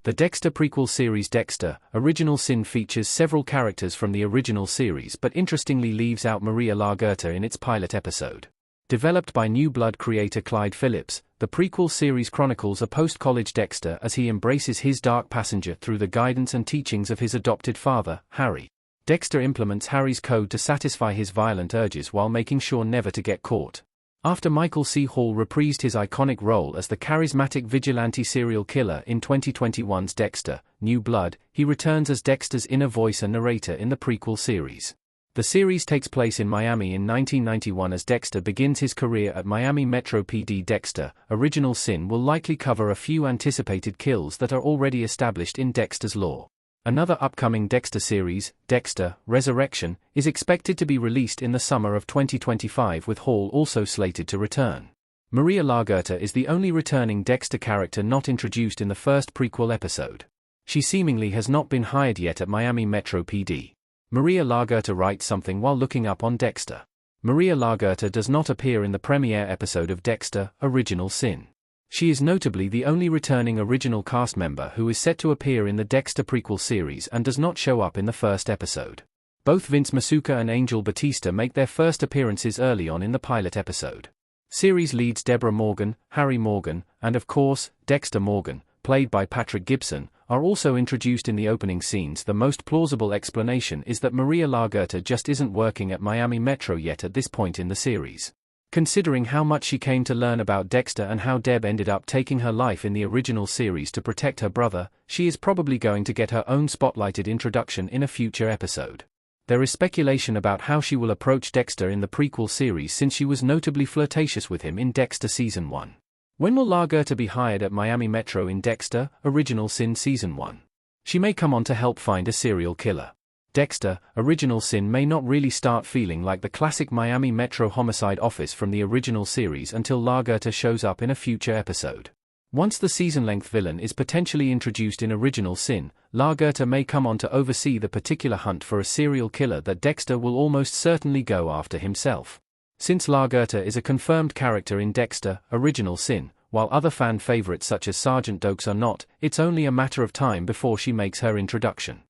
The Dexter prequel series Dexter, Original Sin features several characters from the original series but interestingly leaves out Maria LaGuerta in its pilot episode. Developed by New Blood creator Clyde Phillips, the prequel series chronicles a post-college Dexter as he embraces his dark passenger through the guidance and teachings of his adopted father, Harry. Dexter implements Harry's code to satisfy his violent urges while making sure never to get caught. After Michael C. Hall reprised his iconic role as the charismatic vigilante serial killer in 2021's Dexter, New Blood, he returns as Dexter's inner voice and narrator in the prequel series. The series takes place in Miami in 1991 as Dexter begins his career at Miami Metro PD. Dexter, Original Sin will likely cover a few anticipated kills that are already established in Dexter's lore. Another upcoming Dexter series, Dexter, Resurrection, is expected to be released in the summer of 2025 with Hall also slated to return. Maria LaGuerta is the only returning Dexter character not introduced in the first prequel episode. She seemingly has not been hired yet at Miami Metro PD. Maria LaGuerta writes something while looking up on Dexter. Maria LaGuerta does not appear in the premiere episode of Dexter, Original Sin. She is notably the only returning original cast member who is set to appear in the Dexter prequel series and does not show up in the first episode. Both Vince Masuka and Angel Batista make their first appearances early on in the pilot episode. Series leads Deborah Morgan, Harry Morgan, and of course, Dexter Morgan, played by Patrick Gibson, are also introduced in the opening scenes. The most plausible explanation is that Maria LaGuerta just isn't working at Miami Metro yet at this point in the series. Considering how much she came to learn about Dexter and how Deb ended up taking her life in the original series to protect her brother, she is probably going to get her own spotlighted introduction in a future episode. There is speculation about how she will approach Dexter in the prequel series since she was notably flirtatious with him in Dexter Season 1. When will LaGuerta be hired at Miami Metro in Dexter, Original Sin Season 1? She may come on to help find a serial killer. Dexter, Original Sin may not really start feeling like the classic Miami Metro homicide office from the original series until LaGuerta shows up in a future episode. Once the season-length villain is potentially introduced in Original Sin, LaGuerta may come on to oversee the particular hunt for a serial killer that Dexter will almost certainly go after himself. Since LaGuerta is a confirmed character in Dexter, Original Sin, while other fan favorites such as Sergeant Dokes are not, it's only a matter of time before she makes her introduction.